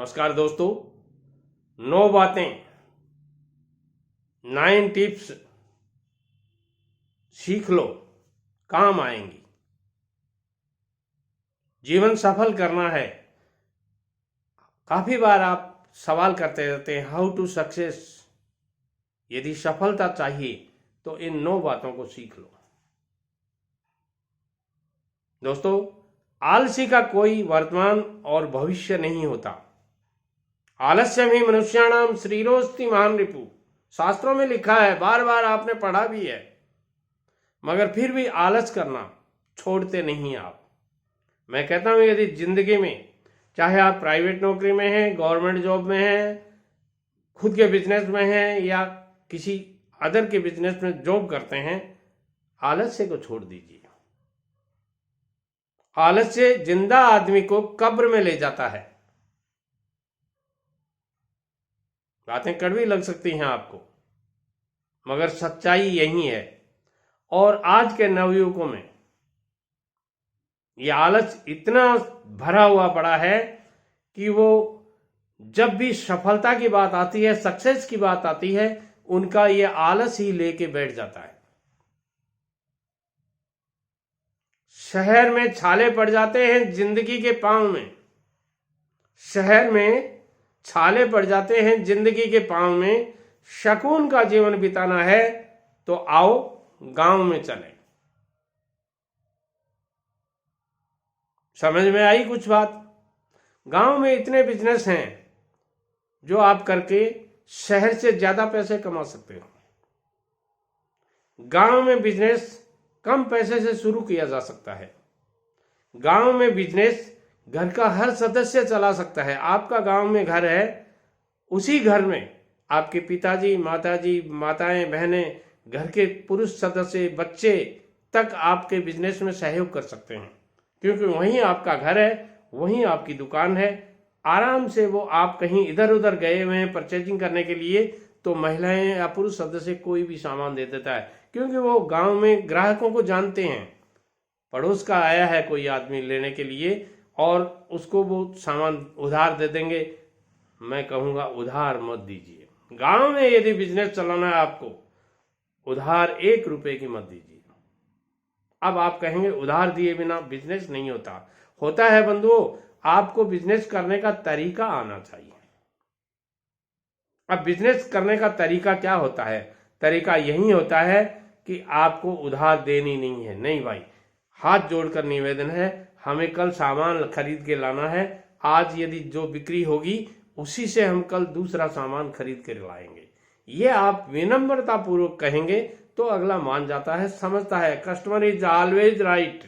नमस्कार दोस्तों। 9 बातें 9 टिप्स सीख लो, काम आएंगी। जीवन सफल करना है। काफी बार आप सवाल करते रहते हैं, हाउ टू सक्सेस। यदि सफलता चाहिए तो इन 9 बातों को सीख लो। दोस्तों, आलसी का कोई वर्तमान और भविष्य नहीं होता। आलस्यम ही मनुष्याणाम श्रीरोस्ति महान रिपु। शास्त्रों में लिखा है, बार बार आपने पढ़ा भी है, मगर फिर भी आलस करना छोड़ते नहीं आप। मैं कहता हूं, यदि जिंदगी में चाहे आप प्राइवेट नौकरी में हैं, गवर्नमेंट जॉब में हैं, खुद के बिजनेस में हैं या किसी अदर के बिजनेस में जॉब करते हैं, आलस्य को छोड़ दीजिए। आलस्य जिंदा आदमी को कब्र में ले जाता है। बातें कड़वी लग सकती हैं आपको, मगर सच्चाई यही है। और आज के नवयुवकों में यह आलस इतना भरा हुआ पड़ा है कि वो जब भी सफलता की बात आती है, सक्सेस की बात आती है, उनका ये आलस ही लेके बैठ जाता है। शहर में छाले पड़ जाते हैं जिंदगी के पांव में। शहर में छाले पड़ जाते हैं जिंदगी के पांव में। सुकून का जीवन बिताना है तो आओ गांव में चलें। समझ में आई कुछ बात? गांव में इतने बिजनेस हैं जो आप करके शहर से ज्यादा पैसे कमा सकते हो। गांव में बिजनेस कम पैसे से शुरू किया जा सकता है। गांव में बिजनेस घर का हर सदस्य चला सकता है। आपका गांव में घर है, उसी घर में आपके पिताजी, माताजी, माताएं, बहनें, घर के पुरुष सदस्य, बच्चे तक आपके बिजनेस में सहयोग कर सकते हैं, क्योंकि वहीं आपका घर है, वहीं आपकी दुकान है। आराम से वो आप कहीं इधर उधर गए हुए हैं परचेजिंग करने के लिए, तो महिलाएं या पुरुष सदस्य कोई भी सामान दे देता है, क्योंकि वो गांव में ग्राहकों को जानते हैं। पड़ोस का आया है कोई आदमी लेने के लिए और उसको वो सामान उधार दे देंगे। मैं कहूंगा उधार मत दीजिए। गांव में यदि बिजनेस चलाना है आपको, उधार 1 रुपए की मत दीजिए। अब आप कहेंगे उधार दिए बिना बिजनेस नहीं होता। होता है बंधुओं, आपको बिजनेस करने का तरीका आना चाहिए। अब बिजनेस करने का तरीका क्या होता है? तरीका यही होता है कि आपको उधार देनी नहीं है। नहीं भाई, हाथ जोड़कर निवेदन है, हमें कल सामान खरीद के लाना है। आज यदि जो बिक्री होगी उसी से हम कल दूसरा सामान खरीद कर लाएंगे। ये आप विनम्रता पूर्वक कहेंगे तो अगला मान जाता है, समझता है। Customer is always right.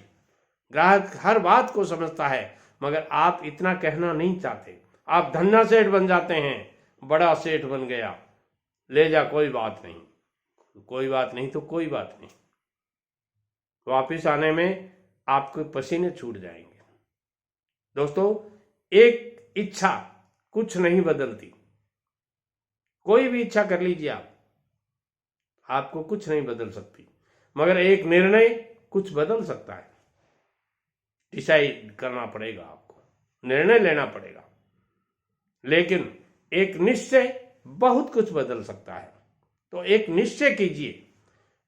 ग्राहक हर बात को समझता है, मगर आप इतना कहना नहीं चाहते। आप धन्ना सेठ बन जाते हैं, बड़ा सेठ बन गया, ले जा, कोई बात नहीं, कोई बात नहीं तो कोई बात नहीं। वापिस आने में आपके पसीने छूट जाएंगे। दोस्तों, एक इच्छा कुछ नहीं बदलती। कोई भी इच्छा कर लीजिए आप, आपको कुछ नहीं बदल सकती, मगर एक निर्णय कुछ बदल सकता है। डिसाइड करना पड़ेगा, आपको निर्णय लेना पड़ेगा। लेकिन एक निश्चय बहुत कुछ बदल सकता है। तो एक निश्चय कीजिए,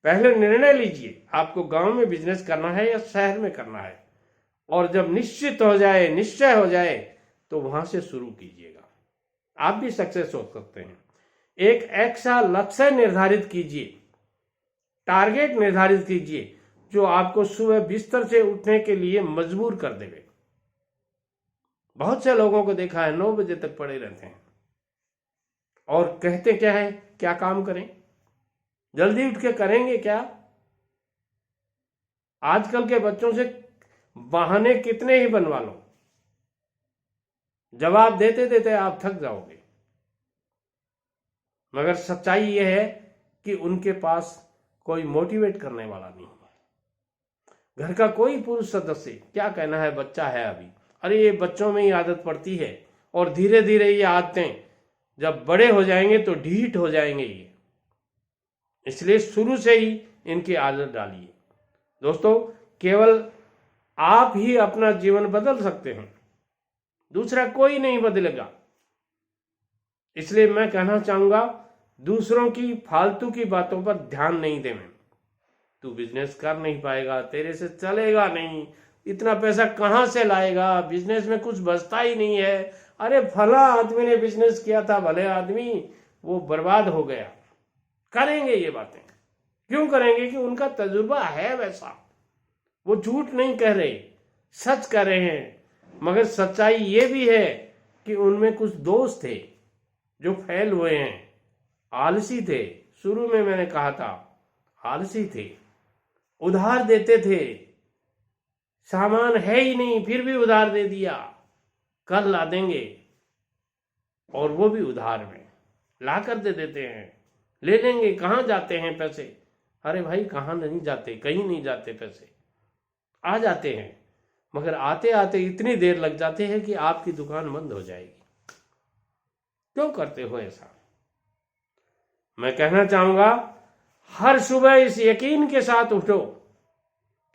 पहले निर्णय लीजिए, आपको गांव में बिजनेस करना है या शहर में करना है। और जब निश्चित हो जाए, निश्चय हो जाए, तो वहां से शुरू कीजिएगा। आप भी सक्सेस हो सकते हैं। एक ऐसा लक्ष्य निर्धारित कीजिए, टारगेट निर्धारित कीजिए जो आपको सुबह बिस्तर से उठने के लिए मजबूर कर देवे। बहुत से लोगों को देखा है 9 बजे तक पड़े रहते हैं और कहते क्या है, क्या काम करें, जल्दी उठ के करेंगे क्या? आजकल के बच्चों से बहाने कितने ही बनवा लो, जवाब देते देते आप थक जाओगे। मगर सच्चाई यह है कि उनके पास कोई मोटिवेट करने वाला नहीं है। घर का कोई पुरुष सदस्य, क्या कहना है, बच्चा है अभी, अरे ये बच्चों में ही आदत पड़ती है और धीरे धीरे ये आदतें जब बड़े हो जाएंगे तो ढीठ हो जाएंगे ये। इसलिए शुरू से ही इनकी आदत डालिए। दोस्तों, केवल आप ही अपना जीवन बदल सकते हैं, दूसरा कोई नहीं बदलेगा। इसलिए मैं कहना चाहूंगा, दूसरों की फालतू की बातों पर ध्यान नहीं देना। तू बिजनेस कर नहीं पाएगा, तेरे से चलेगा नहीं, इतना पैसा कहां से लाएगा, बिजनेस में कुछ बचता ही नहीं है। अरे फला आदमी ने बिजनेस किया था, भले आदमी, वो बर्बाद हो गया। करेंगे ये बातें, क्यों करेंगे? कि उनका तजुर्बा है वैसा। वो झूठ नहीं कह रहे, सच कह रहे हैं। मगर सच्चाई ये भी है कि उनमें कुछ दोस्त थे जो फेल हुए हैं, आलसी थे। शुरू में मैंने कहा था, आलसी थे, उधार देते थे, सामान है ही नहीं फिर भी उधार दे दिया, कल ला देंगे, और वो भी उधार में ला कर दे देते हैं, ले लेंगे। कहाँ जाते हैं पैसे? अरे भाई कहाँ नहीं जाते, कहीं नहीं जाते, पैसे आ जाते हैं, मगर आते आते इतनी देर लग जाते हैं कि आपकी दुकान बंद हो जाएगी। क्यों करते हो ऐसा? मैं कहना चाहूंगा, हर सुबह इस यकीन के साथ उठो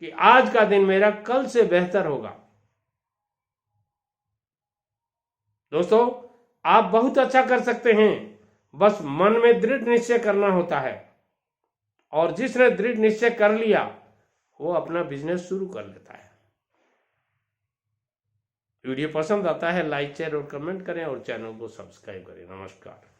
कि आज का दिन मेरा कल से बेहतर होगा। दोस्तों, आप बहुत अच्छा कर सकते हैं, बस मन में दृढ़ निश्चय करना होता है। और जिसने दृढ़ निश्चय कर लिया, वो अपना बिजनेस शुरू कर लेता है। वीडियो पसंद आता है लाइक, शेयर और कमेंट करें, और चैनल को सब्सक्राइब करें। नमस्कार।